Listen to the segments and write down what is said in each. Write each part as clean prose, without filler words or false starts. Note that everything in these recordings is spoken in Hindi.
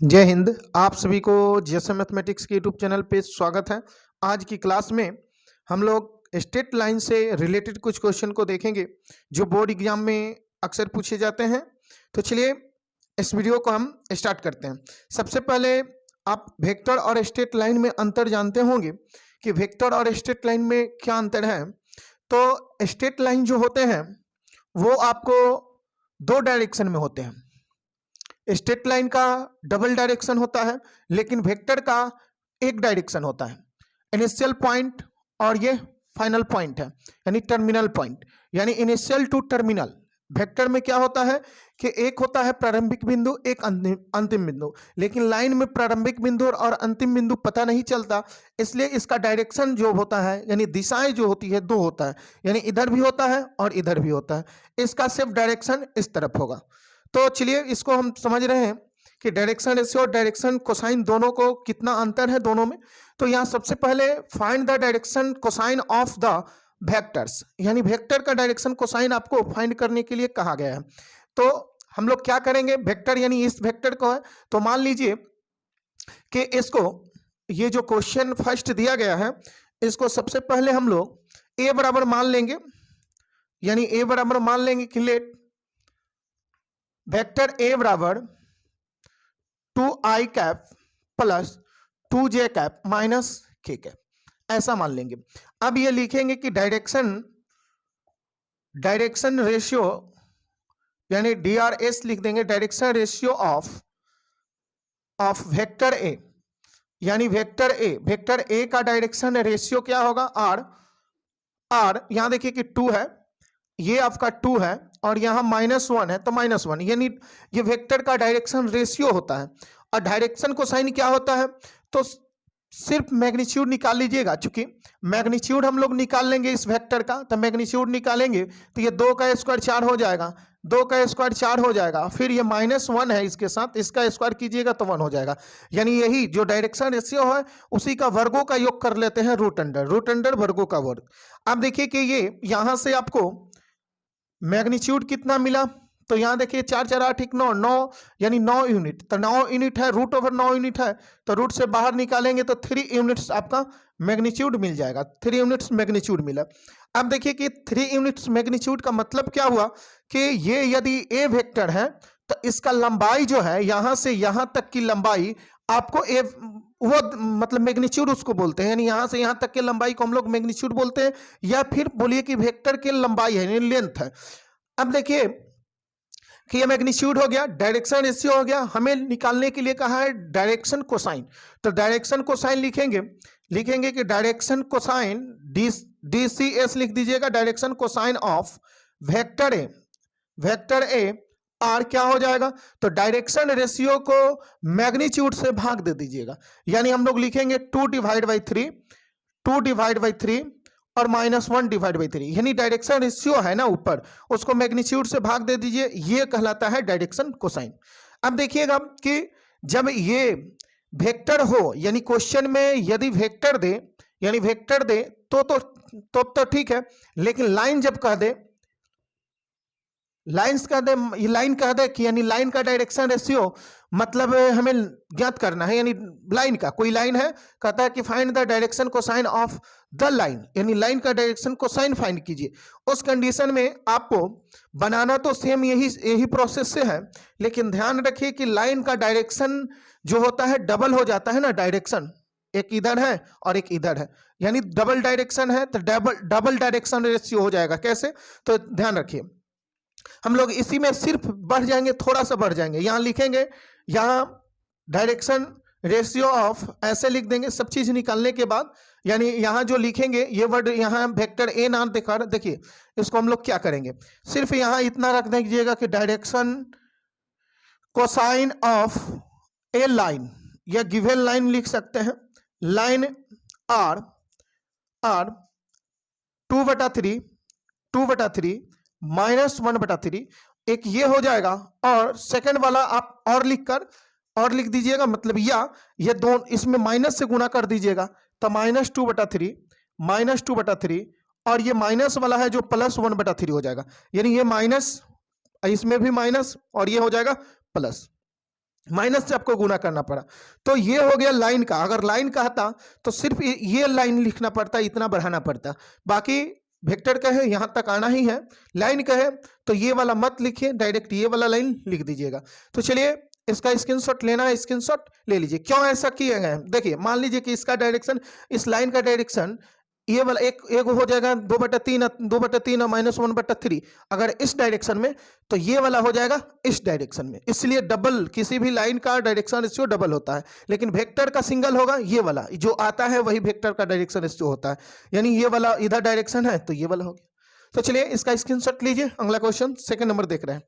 जय हिंद। आप सभी को जैसे मैथमेटिक्स के यूट्यूब चैनल पे स्वागत है। आज की क्लास में हम लोग स्ट्रेट लाइन से रिलेटेड कुछ क्वेश्चन को देखेंगे जो बोर्ड एग्जाम में अक्सर पूछे जाते हैं। तो चलिए इस वीडियो को हम स्टार्ट करते हैं। सबसे पहले आप वेक्टर और स्ट्रेट लाइन में अंतर जानते होंगे कि वेक्टर और स्ट्रेट लाइन में क्या अंतर है। तो स्ट्रेट लाइन जो होते हैं वो आपको दो डायरेक्शन में होते हैं। स्ट्रेट लाइन का डबल डायरेक्शन होता है, लेकिन वेक्टर का एक डायरेक्शन होता है। इनिशियल पॉइंट और ये फाइनल पॉइंट है, यानी टर्मिनल पॉइंट, यानी इनिशियल टू टर्मिनल। वेक्टर में क्या होता है कि एक होता है प्रारंभिक बिंदु, एक अंतिम बिंदु, लेकिन लाइन में प्रारंभिक बिंदु और अंतिम बिंदु पता नहीं चलता, इसलिए इसका डायरेक्शन जो होता है यानी दिशाएं जो होती है दो होता है, यानी इधर भी होता है और इधर भी होता है। इसका सिर्फ डायरेक्शन इस तरफ होगा। तो चलिए इसको हम समझ रहे हैं कि डायरेक्शन रेशियो और डायरेक्शन कोसाइन दोनों को कितना अंतर है दोनों में। तो यहाँ सबसे पहले find the direction cosine of the vectors, यानी वेक्टर का डायरेक्शन कोसाइन आपको फाइंड करने के लिए कहा गया है। तो हम लोग क्या करेंगे, वेक्टर यानी इस वेक्टर को है, तो मान लीजिए कि इसको ये जो क्वेश्चन फर्स्ट दिया गया है इसको सबसे पहले हम लोग ए बराबर मान लेंगे, यानी ए बराबर मान लेंगे कि लेट वेक्टर ए बराबर 2i cap plus 2j cap minus k cap, ऐसा मान लेंगे। अब ये लिखेंगे कि डायरेक्शन रेशियो यानी DRS लिख देंगे, डायरेक्शन रेशियो ऑफ वेक्टर ए, यानी वेक्टर ए का डायरेक्शन रेशियो क्या होगा, r। यहां देखिए कि 2 है, ये आपका 2 है और यहाँ -1 है, तो -1, यानी ये वेक्टर का डायरेक्शन रेशियो होता है। और डायरेक्शन कोसाइन क्या होता है, तो सिर्फ मैग्नीट्यूड निकाल लीजिएगा। चूंकि मैग्नीट्यूड हम लोग निकाल लेंगे इस वेक्टर का, तो मैग्नीट्यूड निकालेंगे तो ये 2 का स्क्वायर 4 हो जाएगा, 2 का स्क्वायर 4 हो जाएगा, फिर ये -1 है इसके साथ, इसका स्क्वायर कीजिएगा तो 1 हो जाएगा। यानी यही जो डायरेक्शन रेशियो है उसी का वर्गों का योग कर लेते हैं, रूट अंडर वर्गों का वर्ग। अब देखिए कि ये यहां से आपको मैग्नीट्यूड कितना मिला, तो यहाँ देखिए 4 4 8 9 9, यानी 9 यूनिट, तो 9 यूनिट है, रूट ओवर 9 यूनिट है, तो रूट से बाहर निकालेंगे तो 3 यूनिट्स आपका मैग्नीट्यूड मिल जाएगा, 3 यूनिट्स मैग्नीट्यूड मिला। अब देखिए कि 3 यूनिट्स मैग्नीट्यूड का मतलब क्या हुआ कि ये यदि ए वेक्टर है तो इसका लंबाई जो है यहाँ से यहाँ तक की लंबाई आपको ए वो मतलब मैग्नीट्यूड उसको बोलते हैं, यानी यहाँ से यहाँ तक के लंबाई को हम लोग मैग्नीट्यूड बोलते हैं, या फिर बोलिए कि वेक्टर की लंबाई है यानी लेंथ है। अब देखिए कि ये मैग्नीट्यूड हो गया, डायरेक्शन रेशियो हो गया, हमें निकालने के लिए कहा है डायरेक्शन कोसाइन। तो डायरेक्शन कोसाइन लिखेंगे कि डायरेक्शन कोसाइन DCS लिख दीजिएगा, direction cosine of vector A R क्या हो जाएगा, तो डायरेक्शन रेशियो को मैग्नीट्यूड से भाग दे दीजिएगा, यानी हम लोग लिखेंगे 2 डिवाइड बाई 3 और -1/3, यानी डायरेक्शन रेशियो है ना ऊपर, उसको मैग्नीट्यूड से भाग दे दीजिए, ये कहलाता है डायरेक्शन कोसाइन। अब देखिएगा कि जब ये वेक्टर हो, यानी क्वेश्चन में यदि वेक्टर दे तो ठीक है, लेकिन लाइन जब कह दे, लाइन कह दे कि यानी लाइन का डायरेक्शन रेशियो मतलब हमें ज्ञात करना है, यानी लाइन का कोई लाइन है, कहता है कि find the direction cosine of the line, यानी लाइन का डायरेक्शन कोसाइन फाइंड कीजिए। उस कंडीशन में आपको बनाना तो सेम यही प्रोसेस से है, लेकिन ध्यान रखिए कि लाइन का डायरेक्शन जो होता है डबल हो जाता है ना, डायरेक्शन एक इधर है और एक इधर है, यानी डबल डायरेक्शन है तो डबल डायरेक्शन रेशियो हो जाएगा। कैसे, तो ध्यान रखिए, हम लोग इसी में सिर्फ बढ़ जाएंगे, थोड़ा सा बढ़ जाएंगे, यहां लिखेंगे, यहां डायरेक्शन रेशियो ऑफ ऐसे लिख देंगे सब चीज निकालने के बाद, यानी यहां जो लिखेंगे ये वर्ड यहां वेक्टर ए नाम दिखा रहा, देखिए इसको हम लोग क्या करेंगे, सिर्फ यहां इतना रख दीजिएगा कि direction cosine of A line, या गिवन लाइन लिख सकते हैं, लाइन आर 2/3 -1/3, एक ये हो जाएगा, और सेकंड वाला आप और लिख दीजिएगा, मतलब या ये दोनों इसमें माइनस से गुना कर दीजिएगा, तो -2/3 और ये माइनस वाला है जो +1/3 हो जाएगा, यानी ये माइनस, इसमें भी माइनस और ये हो जाएगा प्लस। माइनस से आपको गुना करना पड़ा। तो ये हो गया लाइन का। अगर लाइन का था तो सिर्फ ये लाइन लिखना पड़ता, इतना बढ़ाना पड़ता। बाकी वेक्टर का है यहाँ तक आना ही है। लाइन का है तो ये वाला मत लिखिए, डायरेक्ट ये वाला लाइन लिख दीजिएगा। तो चलिए इसका स्क्रीनशॉट लेना है, स्क्रीनशॉट ले लीजिए। क्यों ऐसा किया गया है देखिए, मान लीजिए कि इसका डायरेक्शन, इस लाइन का डायरेक्शन ये वाला एक एक हो जाएगा 2/3 और -1/3। अगर इस डायरेक्शन में तो ये वाला हो जाएगा इस डायरेक्शन में। इसलिए डबल, किसी भी लाइन का डायरेक्शन रेशियो डबल होता है, लेकिन वेक्टर का सिंगल होगा। ये वाला जो आता है वही वेक्टर का डायरेक्शन रेशियो होता है, यानी ये वाला इधर डायरेक्शन है तो ये वाला हो गया। तो चलिए इसका स्क्रीनशॉट लीजिए। अगला क्वेश्चन सेकंड नंबर देख रहे हैं।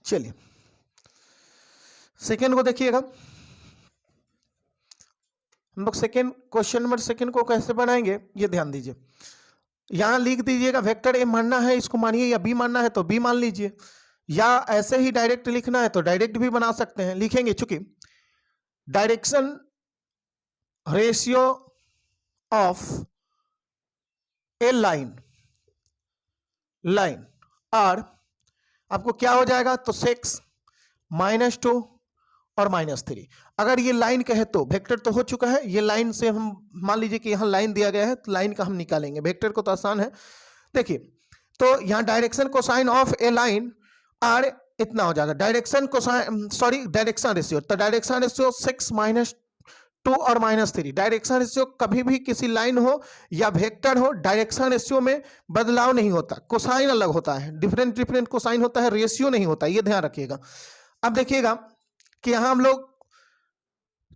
चलिए सेकेंड को देखिएगा। हम लोग सेकेंड क्वेश्चन नंबर सेकेंड को कैसे बनाएंगे ये ध्यान दीजिए। यहां लिख दीजिएगा वेक्टर ए मानना है इसको मानिए, या बी मानना है तो बी मान लीजिए, या ऐसे ही डायरेक्ट लिखना है तो डायरेक्ट भी बना सकते हैं। लिखेंगे चूंकि direction ratio of A line are आपको क्या हो जाएगा, तो 6 -2 और -3। अगर ये लाइन कहे तो वेक्टर तो हो चुका है, ये लाइन से हम मान लीजिए कि यहाँ लाइन दिया गया है तो लाइन का हम निकालेंगे। वेक्टर को तो आसान है। देखिए तो यहाँ direction cosine of A line are इतना हो जाएगा। Direction cosine, sorry direction ratio, तो डायरेक्शन रेशियो 6 -2 और -3। डायरेक्शन रेशियो कभी भी किसी लाइन हो या वेक्टर हो, डायरेक्शन रेशियो में बदलाव नहीं होता। कोसाइन अलग होता है, डिफरेंट डिफरेंट कोसाइन होता है, रेशियो नहीं होता, ये ध्यान रखिएगा। अब देखिएगा कि यहां हम लोग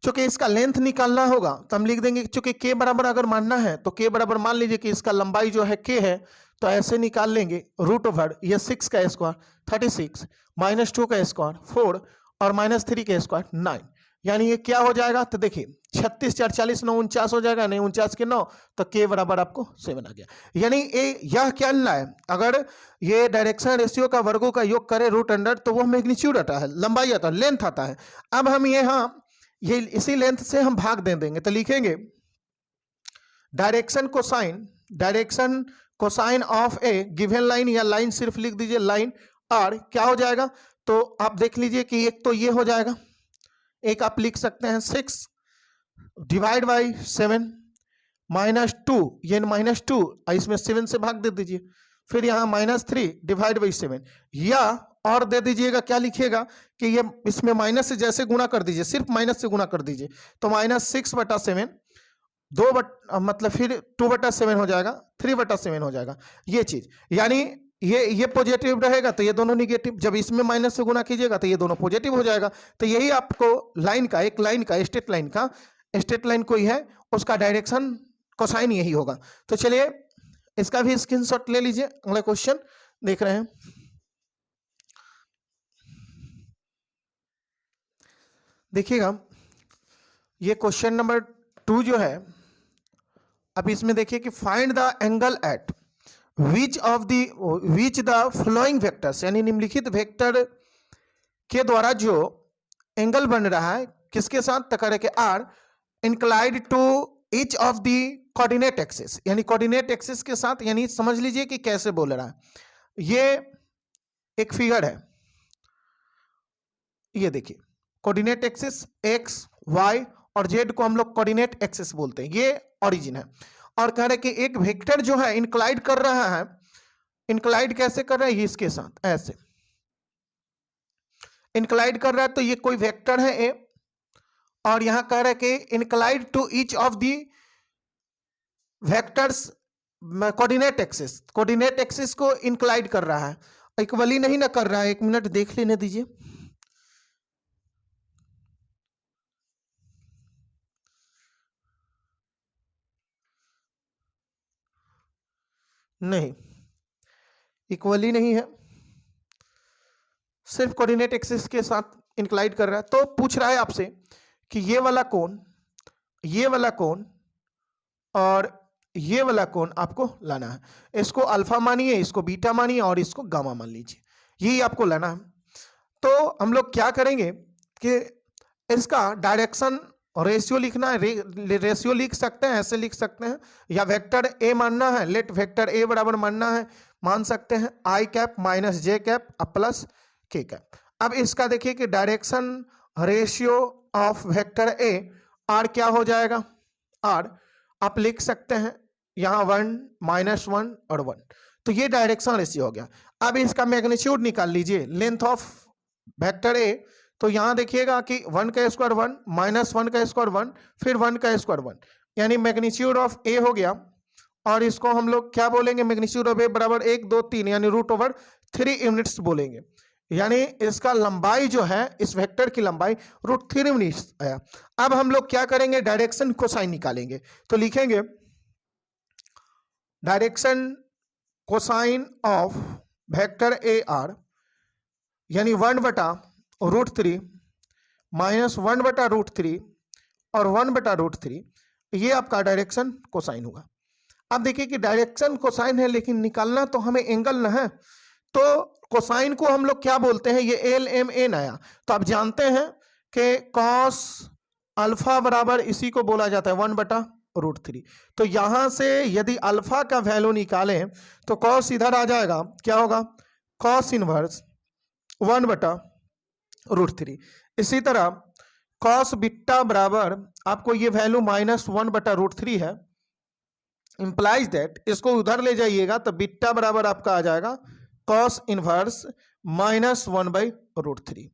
चूंकि इसका लेंथ निकालना होगा तो हम लिख देंगे, चूंकि के बराबर अगर मानना है तो के बराबर मान लीजिए कि इसका लंबाई जो है के है, तो ऐसे निकाल लेंगे √, ये 6 का स्क्वायर 36 -2 का स्क्वायर 4 और -3 का स्क्वायर 9, यानी ये क्या हो जाएगा, तो देखिए 36 4 40 9 49 हो जाएगा, नहीं 49 के 9, तो के बराबर आपको 7 आ गया। यानी यह क्या लेना है, अगर ये डायरेक्शन रेशियो का वर्गों का योग करे √, तो वो मैग्नीट्यूड आता है, लंबाई आता है, लेंथ आता है। अब हम ये इसी लेंथ से हम भाग दे देंगे, तो लिखेंगे direction cosine of A given line, या लाइन सिर्फ लिख दीजिए लाइन आर, क्या हो जाएगा, तो आप देख लीजिए कि एक तो ये हो जाएगा, एक आप लिख सकते हैं 6 डिवाइड बाई 7 -2, ये -2 इसमें 7 से भाग दे दीजिए, फिर यहाँ -3 डिवाइड बाई 7, या और दे दीजिएगा, क्या लिखिएगा कि ये इसमें माइनस से जैसे गुना कर दीजिए, सिर्फ माइनस से गुना कर दीजिए, तो -6/7 मतलब फिर 2/7 हो जाएगा, 3/7 हो जाएगा, ये चीज। यानी ये पॉजिटिव रहेगा तो ये दोनों निगेटिव, जब इसमें माइनस से गुना कीजिएगा तो ये दोनों पॉजिटिव हो जाएगा। तो यही आपको लाइन का, एक लाइन का स्ट्रेट लाइन कोई है उसका डायरेक्शन कोसाइन यही होगा। तो चलिए इसका भी स्क्रीनशॉट ले लीजिए। अगला क्वेश्चन देख रहे हैं। देखिएगा ये क्वेश्चन नंबर 2 जो है, अब इसमें देखिए कि find the angle eight which the flowing vectors, यानी निम्नलिखित वेक्टर के द्वारा जो एंगल बन रहा है किसके साथ, तकर के are inclined to each of the coordinate axis, यानी कोऑर्डिनेट एक्सिस के साथ, यानी समझ लीजिए कि कैसे बोल रहा है। ये एक फिगर है, ये देखिए कोऑर्डिनेट एक्सिस एक्स वाई और जेड को हम लोग कोऑर्डिनेट एक्सिस बोलते हैं, ये ओरिजिन है। और कह रहे कि एक वेक्टर जो है इंक्लाइड कर रहा है, इंक्लाइड कैसे कर रहा है, इसके साथ ऐसे इंक्लाइड कर रहा है, तो ये कोई वेक्टर है ए, और यहां कह रहा है कि inclined to each of the vectors coordinate axis को इंक्लाइड कर रहा है, इक्वली नहीं ना कर रहा है। एक मिनट देख लेने दीजिए, नहीं इक्वली नहीं है, सिर्फ कोऑर्डिनेट एक्सिस के साथ इंक्लाइड कर रहा है। तो पूछ रहा है आपसे कि ये वाला कोण और ये वाला कोण आपको लाना है। इसको अल्फा मानिए, इसको बीटा मानिए और इसको गामा मान लीजिए, यही आपको लाना है। तो हम लोग क्या करेंगे कि इसका डायरेक्शन रेशियो लिखना है। रेशियो लिख सकते हैं, ऐसे लिख सकते हैं, या वेक्टर ए मानना है, लेट वेक्टर ए बराबर मानना है, मान सकते हैं आई कैप माइनस जे कैप अब प्लस के कैप। अब इसका देखिए कि direction ratio of vector A R क्या हो जाएगा, आर आप लिख सकते हैं यहाँ 1 -1 और 1, तो ये डायरेक्शन रेशियो हो गया। अब इसका मैग्नीट्यूड निकाल लीजिए, लेंथ ऑफ वेक्टर ए, तो यहां देखिएगा कि 1 का स्क्वायर 1 -1 का स्क्वायर 1 फिर 1 का स्क्वायर 1, यानी मैग्नीट्यूड ऑफ ए हो गया। और इसको हम लोग क्या बोलेंगे, मैग्नीट्यूड ऑफ ए बराबर 1 2 3 यानी √3 यूनिट्स बोलेंगे। यानी इसका लंबाई जो है, इस वेक्टर की लंबाई √3 यूनिट्स आया। अब हम लोग क्या करेंगे, डायरेक्शन कोसाइन निकालेंगे। तो लिखेंगे direction cosine of vector A R यानी 1/√3 माइनस 1/√3 और 1/√3, ये आपका डायरेक्शन कोसाइन होगा। अब देखिए कि डायरेक्शन कोसाइन है, लेकिन निकालना तो हमें एंगल ना है, तो कोसाइन को हम लोग क्या बोलते हैं, ये LMN आया। तो आप जानते हैं कि कॉस अल्फा बराबर इसी को बोला जाता है 1/√3। तो यहां से यदि अल्फा का वैल्यू निकालें तो कॉस इधर आ जाएगा, क्या होगा, कॉस इनवर्स 1/√3। इसी तरह कॉस बीटा बराबर आपको ये वैल्यू -1/√3 है, इंप्लाइज दैट इसको उधर ले जाइएगा तो बीटा बराबर आपका आ जाएगा कॉस इनवर्स -1/√3।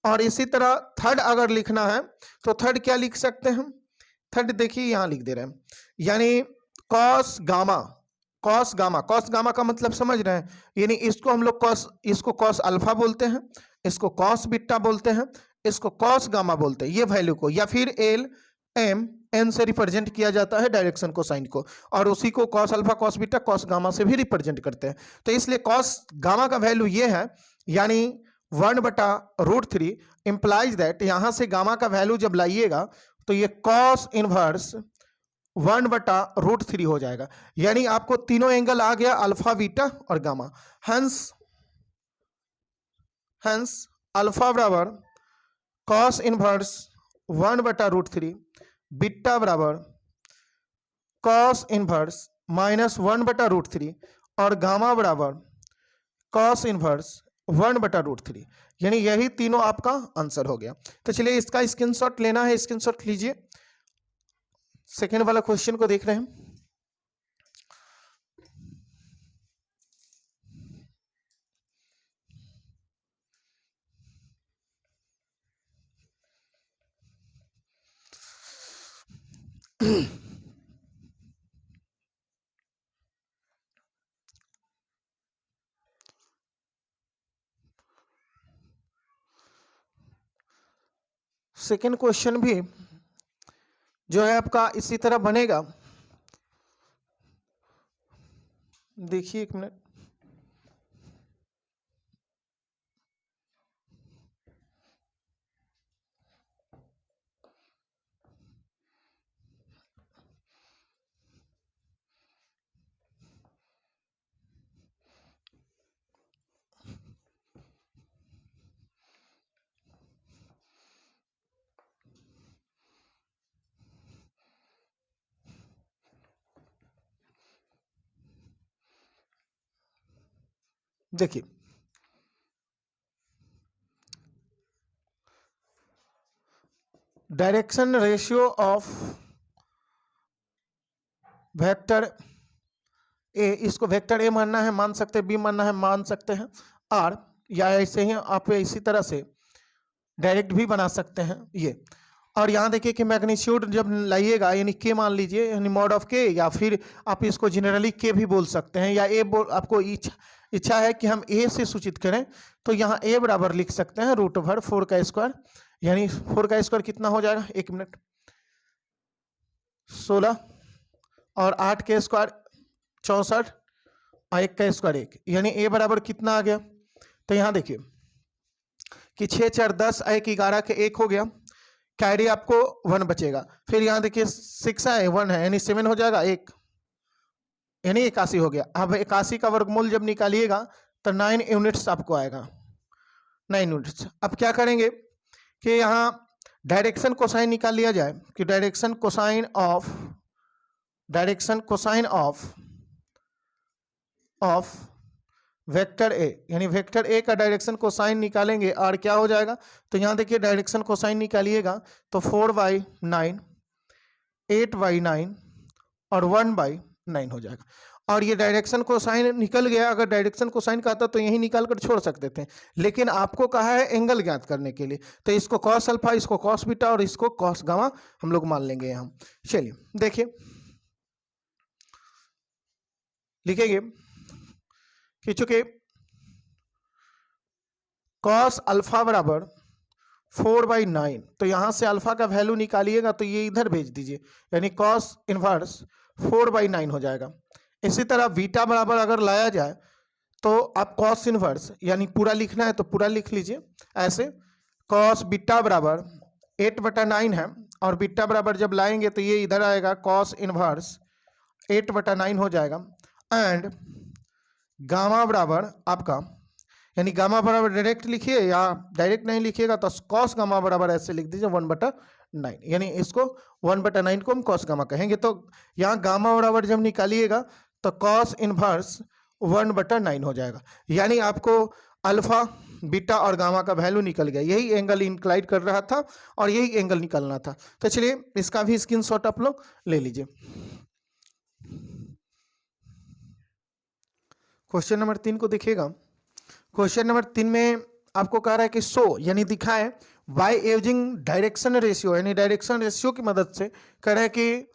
और इसी तरह थर्ड अगर लिखना है तो थर्ड क्या लिख सकते हैं, थर्ड देखिए यहां लिख दे रहे हैं, यानी कॉस गामा का मतलब समझ रहे हैं, यानी इसको हम लोग इसको कॉस अल्फा बोलते हैं, इसको कॉस बीटा बोलते हैं, इसको कॉस गामा बोलते हैं, ये वैल्यू को, या फिर LMN से रिप्रेजेंट किया जाता है डायरेक्शन कोसाइन को, और उसी को cos alpha cos beta cos gamma से भी रिप्रेजेंट करते हैं। तो इसलिए कॉस गामा का वैल्यू ये है, यानी 1/√3 इंप्लाइज दैट यहां से गामा का वैल्यू जब लाइएगा तो ये कॉस इनवर्स 1/√3 हो जाएगा। यानी आपको तीनों एंगल आ गया, अल्फा बीटा और गामा। हंस अल्फा बराबर कॉस इनवर्स 1/√3, बीटा बराबर कॉस इनवर्स -1/√3 और गामा बराबर कॉस इनवर्स 1/√3, यानी यही तीनों आपका आंसर हो गया। तो चलिए इसका स्क्रीनशॉट लेना है, स्क्रीनशॉट लीजिए। सेकेंड वाला क्वेश्चन को देख रहे हैं। सेकेंड क्वेश्चन भी जो है आपका इसी तरह बनेगा। देखिए एक मिनट, देखिए डायरेक्शन रेशियो ऑफ वेक्टर ए, इसको वेक्टर ए मानना है मान सकते हैं, बी मानना है मान सकते हैं, आर, या ऐसे ही आप इसी तरह से डायरेक्ट भी बना सकते हैं ये। और यहाँ देखिए कि मैग्नीट्यूड जब लाइएगा यानी के मान लीजिए, यानी मॉड ऑफ के, या फिर आप इसको जनरली के भी बोल सकते हैं, या ए आपको इच्छा है कि हम ए से सूचित करें तो यहाँ ए बराबर लिख सकते हैं √4 का स्क्वायर, यानी 4 का स्क्वायर कितना हो जाएगा, 1 मिनट, 16 और 8 के स्क्वायर 64 और 1 का स्क्वायर 1, यानी a बराबर कितना आ गया? तो यहाँ देखिए कि 6 4 10, 1 11 के 1 हो गया, कैरी आपको 1 बचेगा। फिर यहाँ देखिए 6 है 1 है, यानी 7 हो जाएगा 1, यानी 81 हो गया। अब 81 का वर्गमूल जब निकालिएगा तो 9 यूनिट्स आपको आएगा, 9 यूनिट्स। अब क्या करेंगे कि यहाँ डायरेक्शन कोसाइन निकाल लिया जाए कि डायरेक्शन कोसाइन ऑफ वेक्टर ए, यानी वेक्टर ए का डायरेक्शन कोसाइन निकालेंगे और क्या हो जाएगा? तो यहाँ देखिए डायरेक्शन कोसाइन निकालिएगा तो 4/9, 8/9 और 1/9 हो जाएगा। और ये डायरेक्शन कोसाइन निकल गया। अगर डायरेक्शन कोसाइन का आता तो यही निकाल कर छोड़ सकते थे, लेकिन आपको कहा है एंगल ज्ञात करने के लिए, तो इसको कॉस अल्फा, इसको कॉस बीटा और इसको कॉस गामा हम लोग मान लेंगे यहाँ। चलिए देखिए, लिखेंगे कि चूंकि कॉस अल्फा बराबर 4/9, तो यहां से अल्फा का वैल्यू निकालिएगा तो ये इधर भेज दीजिए, यानी कॉस इनवर्स 4/9 हो जाएगा। इसी तरह बीटा बराबर अगर लाया जाए तो आप कॉस इनवर्स, यानी पूरा लिखना है तो पूरा लिख लीजिए ऐसे, कॉस बीटा बराबर 8/9 है, और बीटा बराबर जब लाएंगे तो ये इधर आएगा कॉस इनवर्स 8/9 हो जाएगा। एंड गामा बराबर आपका, यानी गामा बराबर डायरेक्ट लिखिए या डायरेक्ट नहीं लिखिएगा तो कॉस गामा बराबर ऐसे लिख दीजिए 1/9, यानी इसको 1/9 को हम कॉस गामा कहेंगे। तो यहाँ गामा बराबर जब निकालिएगा तो कॉस इनवर्स 1/9 हो जाएगा, यानी आपको अल्फा बीटा और गामा का वैल्यू निकल गया। यही एंगल इंक्लाइड कर रहा था और यही एंगल निकालना था। तो चलिए इसका भी स्क्रीनशॉट आप लोग ले लीजिए। क्वेश्चन नंबर 3 को देखिएगा। क्वेश्चन नंबर 3 में आपको कह रहा है कि शो, यानी दिखाएं बाय यूजिंग डायरेक्शन रेशियो, यानी डायरेक्शन रेशियो की मदद से कह रहा है कि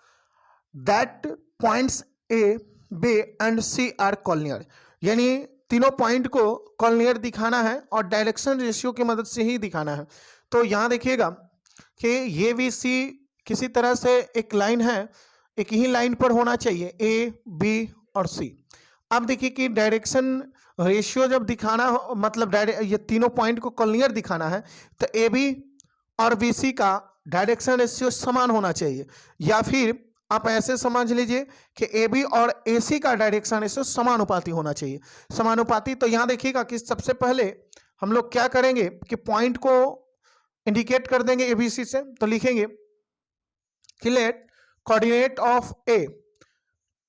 that points A B and C are collinear, यानी तीनों पॉइंट को कॉलनियर दिखाना है और डायरेक्शन रेशियो की मदद से ही दिखाना है। तो यहाँ देखिएगा कि ये भी सी किसी तरह से एक लाइन है, एक ही लाइन पर होना चाहिए, ए बी और सी। अब देखिए कि डायरेक्शन रेशियो जब दिखाना हो, मतलब ये तीनों पॉइंट को कॉलनियर दिखाना है तो ए बी और बी सी का डायरेक्शन रेशियो समान होना चाहिए, या फिर आप ऐसे समझ लीजिए कि ए बी और ए सी का डायरेक्शन रेशियो समानुपाती होना चाहिए। समानुपाती, तो यहाँ देखिएगा कि सबसे पहले हम लोग क्या करेंगे कि पॉइंट को इंडिकेट कर देंगे ए बी सी से, तो लिखेंगे कि लेट कोऑर्डिनेट ऑफ ए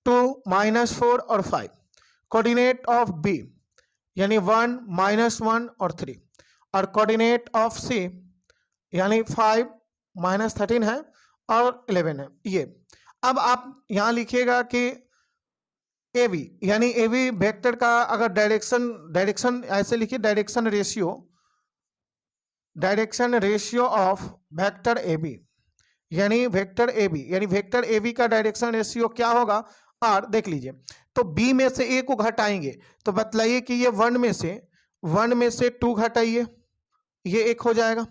2 -4 और 5, कोऑर्डिनेट ऑफ बी यानी 1 -1 और 3, और कोऑर्डिनेट ऑफ सी यानी 5 -13 है और 11 है ये। अब आप यहाँ लिखिएगा कि ए बी, यानी ए बी वेक्टर का अगर डायरेक्शन ऐसे लिखिए, direction ratio of vector A B, यानी वेक्टर ए बी, यानी वेक्टर ए बी का डायरेक्शन रेशियो क्या होगा आर। देख लीजिए, तो बी में से ए को घटाएंगे तो बतलाइए कि ये 1 में से 2 घटाइए, ये 1 हो जाएगा।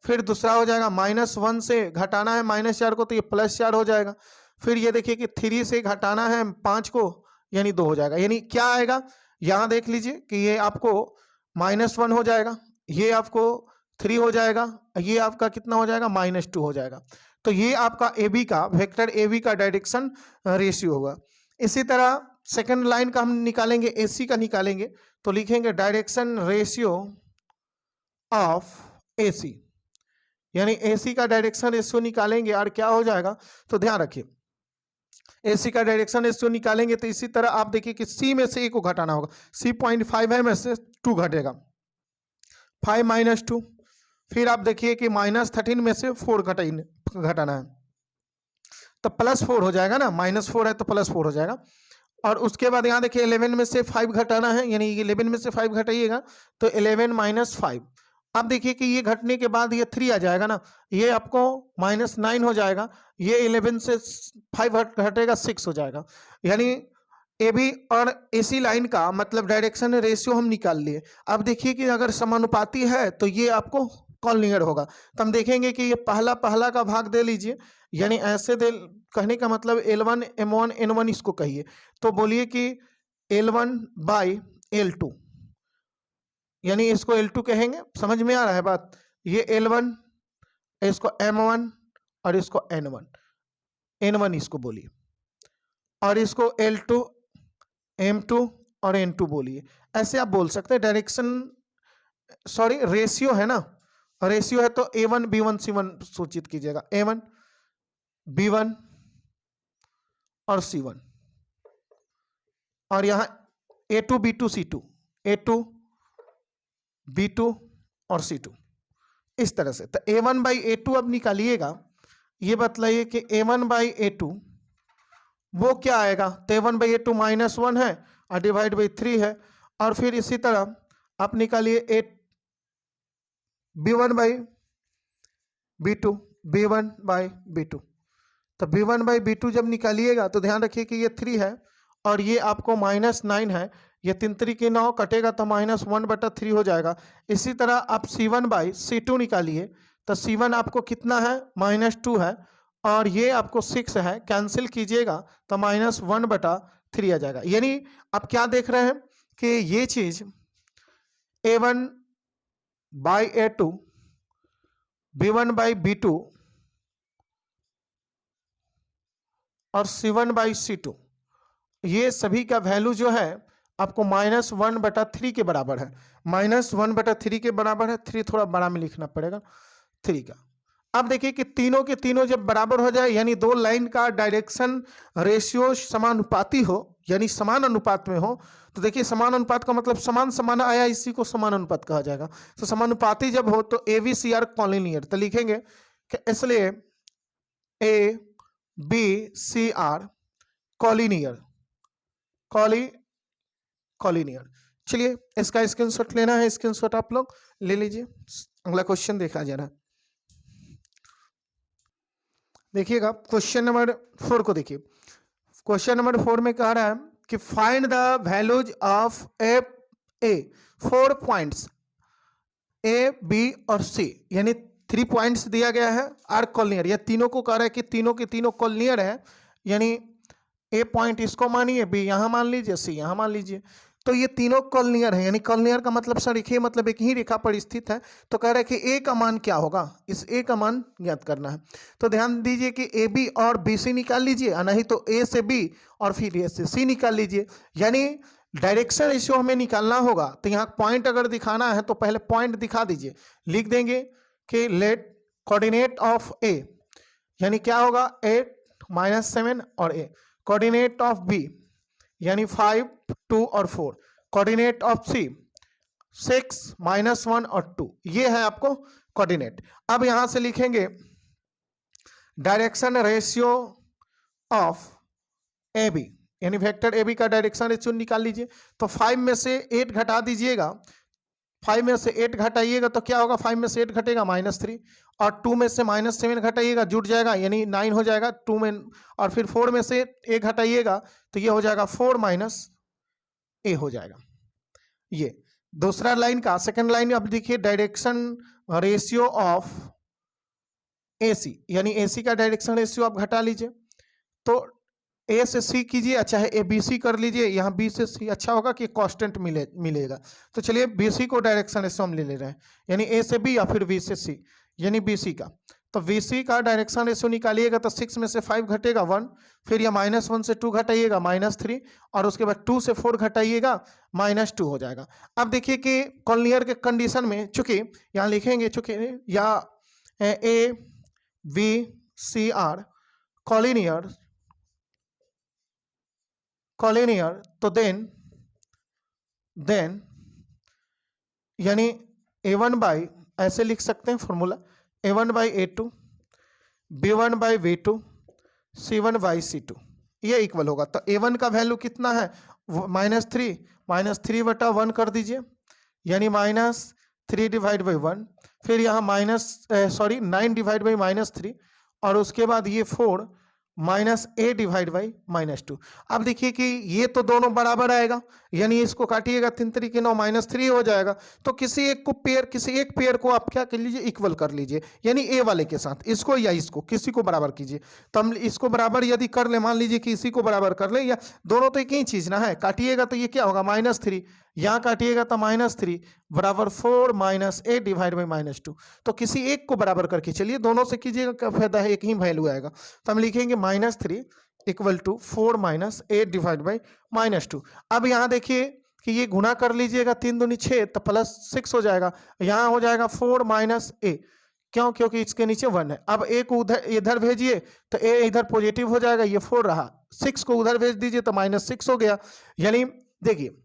फिर दूसरा हो जाएगा -1 से घटाना है -4 को तो ये +4 हो जाएगा। फिर ये देखिए कि 3 से घटाना है 5 को, यानी 2 हो जाएगा। यानी क्या आएगा, यहाँ देख लीजिए कि ये आपको -1 हो जाएगा, ये आपको 3 हो जाएगा, ये आपका कितना हो जाएगा -2 हो जाएगा। तो ये आपका ए बी का वेक्टर ए बी का डायरेक्शन रेशियो होगा। इसी तरह सेकंड लाइन का हम निकालेंगे, ए सी का निकालेंगे तो लिखेंगे डायरेक्शन रेशियो ऑफ ए सी, यानी ए सी का डायरेक्शन रेशियो निकालेंगे और क्या हो जाएगा, तो ध्यान रखिए ए सी का डायरेक्शन रेशियो निकालेंगे तो इसी तरह आप देखिए कि सी में से ए को घटाना होगा, सी 0.5 है में से 2 घटेगा, 5 - 2। फिर आप देखिए कि -13 में से 4 घटाना है तो +4 हो जाएगा ना, -4 है तो +4 हो जाएगा। और उसके बाद यहाँ देखिए 11 में से 5 घटाना है, यानी 11 में से 5 घटाइएगा तो 11 - 5। अब देखिए कि ये घटने के बाद ये 3 आ जाएगा ना, ये आपको -9 हो जाएगा, ये 11 से 5 घटेगा 6 हो जाएगा। यानी ए बी और ए सी लाइन का मतलब डायरेक्शन रेशियो हम निकाल लिए। अब देखिए कि अगर समानुपाती है तो ये आपको कॉलनियर होगा, तो हम देखेंगे कि ये पहला का भाग दे लीजिए, यानी ऐसे दे, कहने का मतलब L1 M1 N1 इसको कहिए, तो बोलिए कि L1 बाई L2, यानी इसको L2 कहेंगे। समझ में आ रहा है बात? ये L1, इसको M1 और इसको N1 इसको बोलिए, और इसको L2, M2 और N2 बोलिए। ऐसे आप बोल सकते हैं। डायरेक्शन सॉरी रेशियो है ना, रेशियो है तो A1 B1 C1 सूचित कीजिएगा। A1 B1 और C1, और यहाँ A2 B2 C2, A2 B2 और C2, इस तरह से। तो A1 बाई A2 अब निकालिएगा। ये बतलाइए कि A1 बाई A2 वो क्या आएगा? तो A1 बाई A2 -1 है और डिवाइड बाई 3 है। और फिर इसी तरह आप निकालिए B1 by B2, B1 by B2। तो B1 बाई B2 जब निकालिएगा तो ध्यान रखिए कि ये 3 है और ये आपको -9 है। ये 3 3 की 9 कटेगा तो -1/3 हो जाएगा। इसी तरह आप C1 बाई C2 निकालिए तो C1 आपको कितना है? -2 है, और ये आपको 6 है। कैंसिल कीजिएगा तो -1/3 आ जाएगा। यानी आप क्या देख रहे हैं कि ये चीज A1 by A2, B1 by B2 और C1 बाई C2, ये सभी का वैल्यू जो है आपको -1/3 के बराबर है। -1/3 के बराबर है। 3 थोड़ा बड़ा में लिखना पड़ेगा 3 का। अब देखिए कि तीनों के तीनों जब बराबर हो जाए, यानी दो लाइन का डायरेक्शन रेशियो समानुपाती हो, यानी समान अनुपात में हो, तो देखिए समान अनुपात का मतलब समान समान आया, इसी को समान अनुपात कहा जाएगा। तो समानुपाती जब हो तो ABCR कॉलिनियर, तो लिखेंगे कि इसलिए ABCR कॉलिनियर, कॉलिनियर। चलिए इसका स्क्रीनशॉट लेना है, स्क्रीनशॉट आप लोग ले लीजिए। अगला क्वेश्चन देखा जा रहा है। देखिएगा क्वेश्चन नंबर 4 को देखिए। क्वेश्चन नंबर 4 में कह रहा है कि find the values of A 4 points A, B और C, यानी 3 पॉइंट्स दिया गया है, आर कॉलिनियर। या तीनों को कह रहा है कि तीनों के तीनों कॉलिनियर है, यानी A पॉइंट इसको मानिए, B यहाँ मान लीजिए, C यहाँ मान लीजिए। तो ये तीनों कॉलिनियर है, यानी कॉलिनियर का मतलब सर देखिए मतलब एक ही रेखा पर स्थित है। तो कह रहा है कि A का मान क्या होगा, इस A का मान ज्ञात करना है। तो ध्यान दीजिए कि AB और BC निकाल लीजिए, नहीं तो A से B और फिर A से C निकाल लीजिए। यानी डायरेक्शन रेशियो हमें निकालना होगा। तो यहाँ पॉइंट अगर दिखाना है तो पहले पॉइंट दिखा दीजिए। लिख देंगे कि लेट कोऑर्डिनेट ऑफ A, यानी क्या होगा 8 -7 और A। कोऑर्डिनेट ऑफ B यानी 5 2 और 4। कोऑर्डिनेट ऑफ C 6 -1 और 2। ये है आपको कोऑर्डिनेट। अब यहां से लिखेंगे डायरेक्शन रेशियो ऑफ AB, यानी वेक्टर AB का डायरेक्शन रेशियो निकाल लीजिए। तो 5 में से 8 घटा दीजिएगा। 5 में से 8 घटाइएगा तो क्या होगा? 5 में से 8 घटेगा -3, और 2 में से -7 घटाइएगा, जुट जाएगा यानी 9 हो जाएगा 2 में। और फिर 4 में से 1 घटाइएगा तो ये हो जाएगा 4 - A हो जाएगा। ये दूसरा लाइन का सेकंड लाइन अब देखिए डायरेक्शन रेशियो ऑफ AC, यानी AC का डायरेक्शन रेशियो आप घटा लीजिए। तो A से C कीजिए, चाहे ABC कर लीजिए, यहाँ B से C अच्छा होगा कि कांस्टेंट मिलेगा। तो चलिए BC को डायरेक्शन रेशियो हम ले रहे हैं, यानी A से B या फिर B से C, यानी BC का। तो BC का डायरेक्शन रेशियो निकालिएगा तो 6 में से 5 घटेगा 1, फिर यह -1 से 2 घटाइएगा -3, और उसके बाद 2 से 4 घटाइएगा -2 हो जाएगा। अब देखिए कि कॉलिनियर के कंडीशन में चूंकि यहाँ लिखेंगे चूंकि या ABCR कॉलिनियर, तो देन यानी A1 बाई, ऐसे लिख सकते हैं formula, A1 by A2, B1 by B2, C1 by C2, ये इक्वल होगा। तो A1 का वैल्यू कितना है? -3, -3/1 कर दीजिए, यानी -3 डिवाइड बाई 1, फिर यहाँ 9 डिवाइड बाई -3, और उसके बाद ये 4 माइनस ए डिवाइड बाई -2। अब देखिए कि ये तो दोनों बराबर आएगा, यानी इसको काटिएगा 3 तरीके 9 -3 हो जाएगा। तो किसी एक पेयर को आप क्या कर लीजिए, इक्वल कर लीजिए, यानी ए वाले के साथ इसको या इसको किसी को बराबर कीजिए। तो हम इसको बराबर यदि कर ले, मान लीजिए कि इसी को बराबर कर ले, या दोनों तो एक ही चीज ना है, काटिएगा तो ये क्या होगा -3, यहाँ काटिएगा तो -3 बराबर 4 माइनस ए डिवाइड बाई -2। तो किसी एक को बराबर करके चलिए, दोनों से कीजिएगा क्या फायदा है, एक ही वैल्यू आएगा। तो हम लिखेंगे -3 equal to 4 minus A divide by -2। अब यहाँ देखिए कि ये गुना कर लीजिएगा, 3 दूनी 6 तो +6 हो जाएगा, यहाँ हो जाएगा 4 माइनस ए, क्यों, क्योंकि इसके नीचे 1 है। अब ए को उधर इधर भेजिए तो ए इधर पॉजिटिव हो जाएगा, ये 4 रहा, 6 को उधर भेज दीजिए तो -6 हो गया। यानी देखिए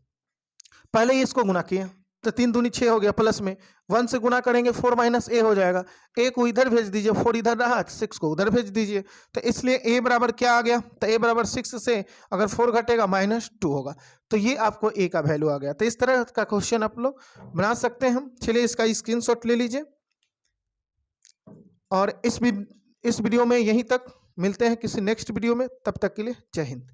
पहले ही इसको गुना किए तो 3 दूनी 6 हो गया, प्लस में 1 से गुना करेंगे 4 माइनस ए हो जाएगा, ए को इधर भेज दीजिए, 4 इधर रहा, 6 को उधर भेज दीजिए। तो इसलिए ए बराबर क्या आ गया, तो ए बराबर 6 से अगर 4 घटेगा -2 होगा। तो ये आपको ए का वैल्यू आ गया। तो इस तरह का क्वेश्चन आप लोग बना सकते हैं। चलिए इसका स्क्रीनशॉट ले लीजिए और इस वीडियो में यहीं तक, मिलते हैं किसी नेक्स्ट वीडियो में, तब तक के लिए जय हिंद।